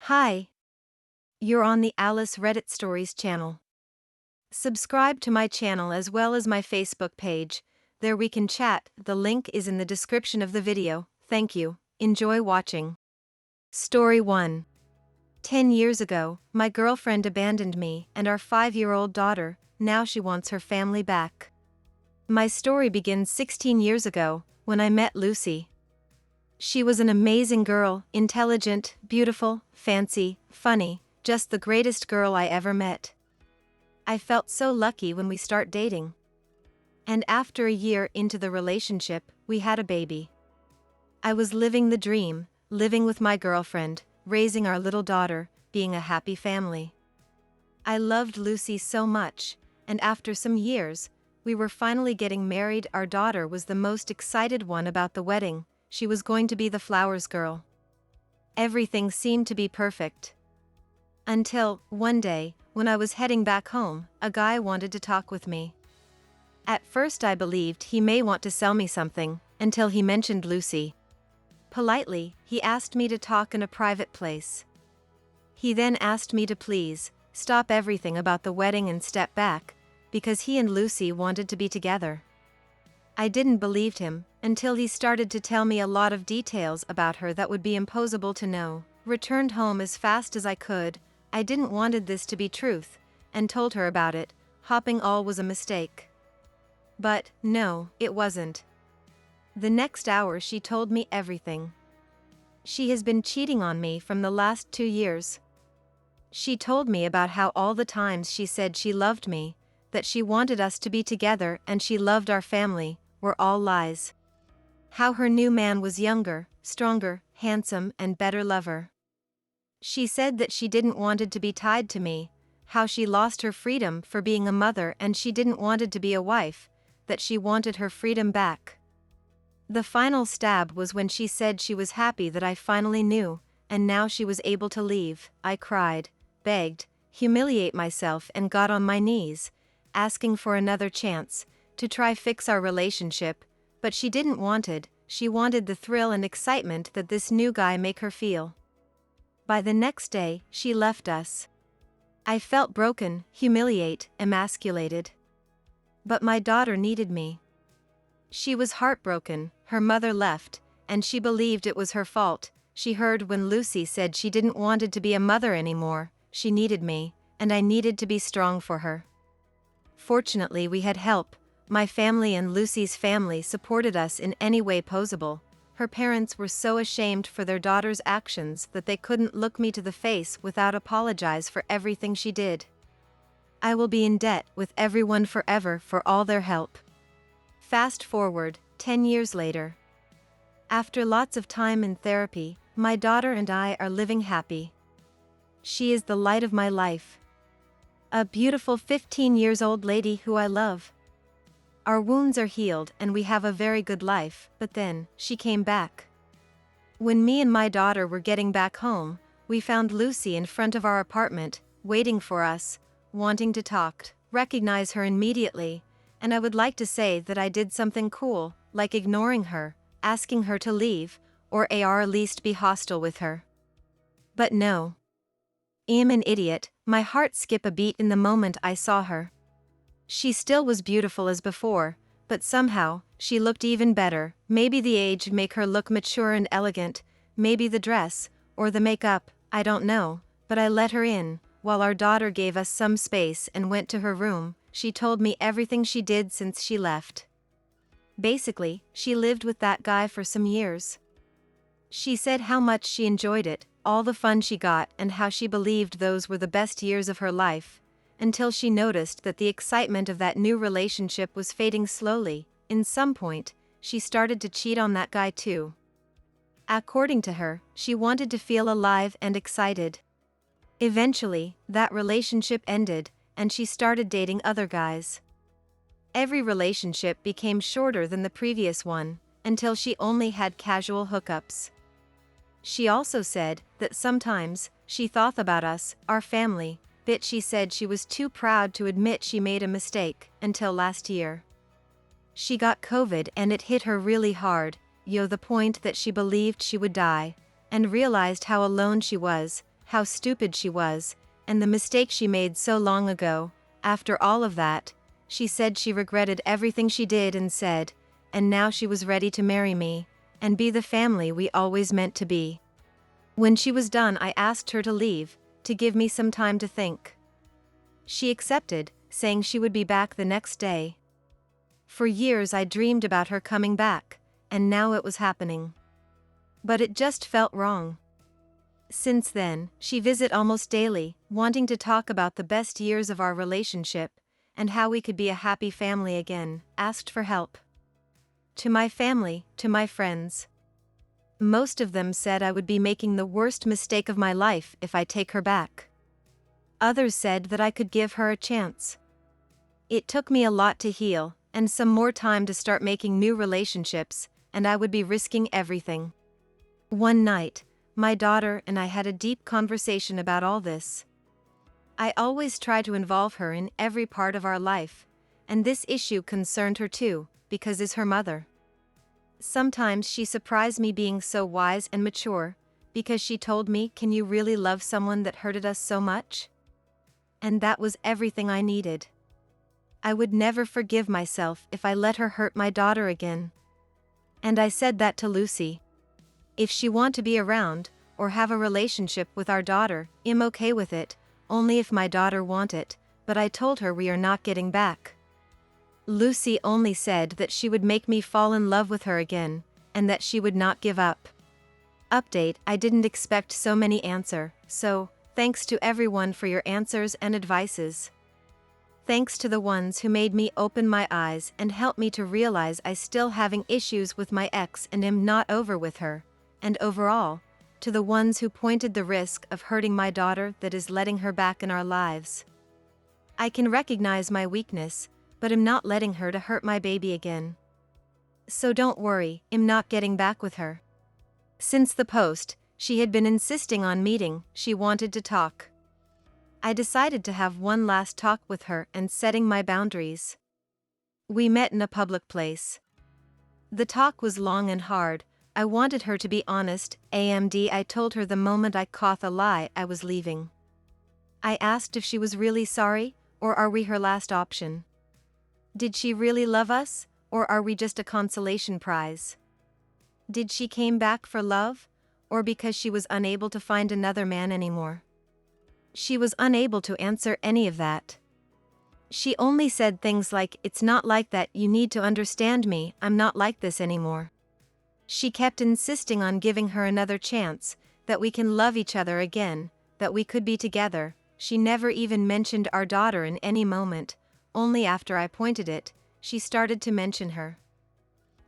Hi, you're on the Alice Reddit Stories channel. Subscribe to my channel as well as my Facebook page. There we can chat. The link is in the description of the video. Thank you. Enjoy watching. Story 1. 10 years ago, my girlfriend abandoned me and our 5-year-old daughter. Now she wants her family back. My story begins 16 years ago, when I met Lucy. She was an amazing girl, intelligent, beautiful, fancy, funny, just the greatest girl I ever met. I felt so lucky when we start dating. And after a year into the relationship, we had a baby. I was living the dream, living with my girlfriend, raising our little daughter, being a happy family. I loved Lucy so much, and after some years, we were finally getting married. Our daughter was the most excited one about the wedding. She was going to be the flowers girl. Everything seemed to be perfect. Until, one day, when I was heading back home, a guy wanted to talk with me. At first I believed he may want to sell me something, until he mentioned Lucy. Politely, he asked me to talk in a private place. He then asked me to please stop everything about the wedding and step back, because he and Lucy wanted to be together. I didn't believe him, until he started to tell me a lot of details about her that would be impossible to know. Returned home as fast as I could. I didn't wanted this to be truth, and told her about it, hoping all was a mistake. But, no, it wasn't. The next hour she told me everything. She has been cheating on me from the last 2 years. She told me about how all the times she said she loved me, that she wanted us to be together and she loved our family, were all lies. How her new man was younger, stronger, handsome, and better lover. She said that she didn't wanted to be tied to me, how she lost her freedom for being a mother and she didn't wanted to be a wife, that she wanted her freedom back. The final stab was when she said she was happy that I finally knew, and now she was able to leave. I cried, begged, humiliate myself and got on my knees, asking for another chance, to try fix our relationship, but she didn't wanted, she wanted the thrill and excitement that this new guy make her feel. By the next day, she left us. I felt broken, humiliated, emasculated. But my daughter needed me. She was heartbroken, her mother left, and she believed it was her fault. She heard when Lucy said she didn't wanted to be a mother anymore. She needed me, and I needed to be strong for her. Fortunately we had help. My family and Lucy's family supported us in any way possible. Her parents were so ashamed for their daughter's actions that they couldn't look me to the face without apologize for everything she did. I will be in debt with everyone forever for all their help. Fast forward, 10 years later. After lots of time in therapy, my daughter and I are living happy. She is the light of my life. A beautiful 15-year-old lady who I love. Our wounds are healed and we have a very good life, but then, she came back. When me and my daughter were getting back home, we found Lucy in front of our apartment, waiting for us, wanting to talk. Recognize her immediately, and I would like to say that I did something cool, like ignoring her, asking her to leave, or at least be hostile with her. But no. I'm an idiot. My heart skipped a beat in the moment I saw her. She still was beautiful as before, but somehow, she looked even better. Maybe the age make her look mature and elegant, maybe the dress, or the makeup, I don't know, but I let her in, while our daughter gave us some space and went to her room. She told me everything she did since she left. Basically, she lived with that guy for some years. She said how much she enjoyed it, all the fun she got and how she believed those were the best years of her life, until she noticed that the excitement of that new relationship was fading slowly. In some point, she started to cheat on that guy too. According to her, she wanted to feel alive and excited. Eventually, that relationship ended, and she started dating other guys. Every relationship became shorter than the previous one, until she only had casual hookups. She also said that sometimes, she thought about us, our family, but she said she was too proud to admit she made a mistake, until last year. She got COVID and it hit her really hard, the point that she believed she would die, and realized how alone she was, how stupid she was, and the mistake she made so long ago. After all of that, she said she regretted everything she did and said, and now she was ready to marry me, and be the family we always meant to be. When she was done, I asked her to leave, to give me some time to think. She accepted, saying she would be back the next day. For years I dreamed about her coming back, and now it was happening. But it just felt wrong. Since then, she visits almost daily, wanting to talk about the best years of our relationship, and how we could be a happy family again, asked for help. To my family, to my friends. Most of them said I would be making the worst mistake of my life if I take her back. Others said that I could give her a chance. It took me a lot to heal, and some more time to start making new relationships, and I would be risking everything. One night, my daughter and I had a deep conversation about all this. I always try to involve her in every part of our life, and this issue concerned her too, because is her mother. Sometimes she surprised me being so wise and mature, because she told me, "Can you really love someone that hurted us so much?" And that was everything I needed. I would never forgive myself if I let her hurt my daughter again. And I said that to Lucy. If she want to be around, or have a relationship with our daughter, I'm okay with it, only if my daughter want it, but I told her we are not getting back. Lucy only said that she would make me fall in love with her again, and that she would not give up. Update: I didn't expect so many answer, so, thanks to everyone for your answers and advices. Thanks to the ones who made me open my eyes and helped me to realize I still having issues with my ex and am not over with her, and overall, to the ones who pointed the risk of hurting my daughter that is letting her back in our lives. I can recognize my weakness, but am not letting her to hurt my baby again. So don't worry, I'm not getting back with her. Since the post, she had been insisting on meeting, she wanted to talk. I decided to have one last talk with her and setting my boundaries. We met in a public place. The talk was long and hard. I wanted her to be honest. I told her the moment I caught a lie I was leaving. I asked if she was really sorry, or are we her last option? Did she really love us, or are we just a consolation prize? Did she came back for love, or because she was unable to find another man anymore? She was unable to answer any of that. She only said things like, "It's not like that, you need to understand me, I'm not like this anymore." She kept insisting on giving her another chance, that we can love each other again, that we could be together. She never even mentioned our daughter in any moment, only after I pointed it, she started to mention her.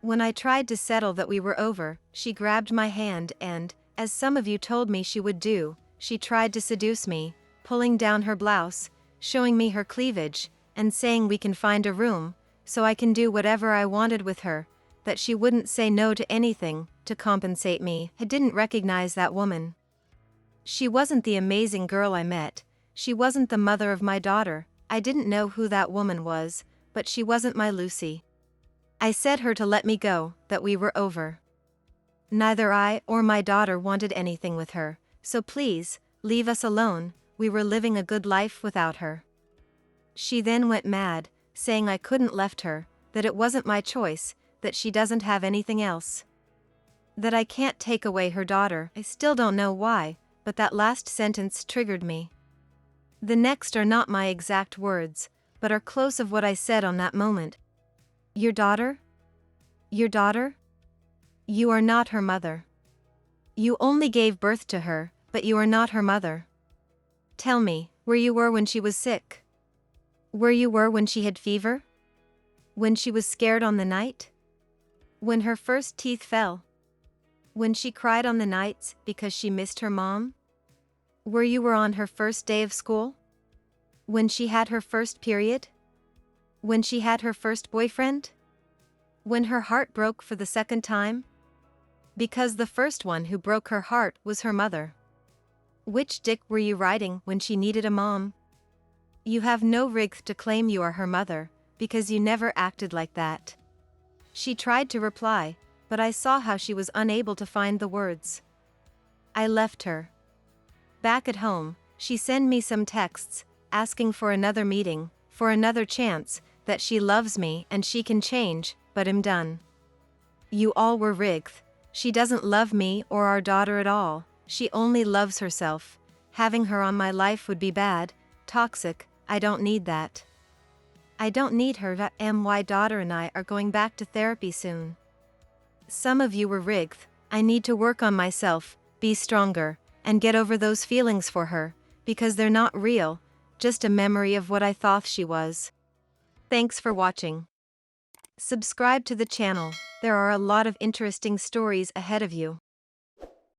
When I tried to settle that we were over, she grabbed my hand and, as some of you told me she would do, she tried to seduce me, pulling down her blouse, showing me her cleavage, and saying we can find a room, so I can do whatever I wanted with her, that she wouldn't say no to anything, to compensate me. I didn't recognize that woman. She wasn't the amazing girl I met, she wasn't the mother of my daughter, I didn't know who that woman was, but she wasn't my Lucy. I said her to let me go, that we were over. Neither I or my daughter wanted anything with her, so please, leave us alone, we were living a good life without her. She then went mad, saying I couldn't left her, that it wasn't my choice, that she doesn't have anything else. That I can't take away her daughter. I still don't know why, but that last sentence triggered me. The next are not my exact words, but are close of what I said on that moment. Your daughter? Your daughter? You are not her mother. You only gave birth to her, but you are not her mother. Tell me, where you were when she was sick? Where you were when she had fever? When she was scared on the night? When her first teeth fell? When she cried on the nights because she missed her mom? Where you were on her first day of school? When she had her first period? When she had her first boyfriend? When her heart broke for the second time? Because the first one who broke her heart was her mother. Which dick were you riding when she needed a mom? You have no right to claim you are her mother, because you never acted like that. She tried to reply, but I saw how she was unable to find the words. I left her. Back at home, she sent me some texts, asking for another meeting, for another chance, that she loves me and she can change, but I'm done. You all were rigged. She doesn't love me or our daughter at all, she only loves herself. Having her on my life would be bad, toxic, I don't need that. I don't need her. My daughter and I are going back to therapy soon. Some of you were rigged. I need to work on myself, be stronger, and get over those feelings for her, because they're not real, just a memory of what I thought she was. Thanks for watching. Subscribe to the channel, there are a lot of interesting stories ahead of you.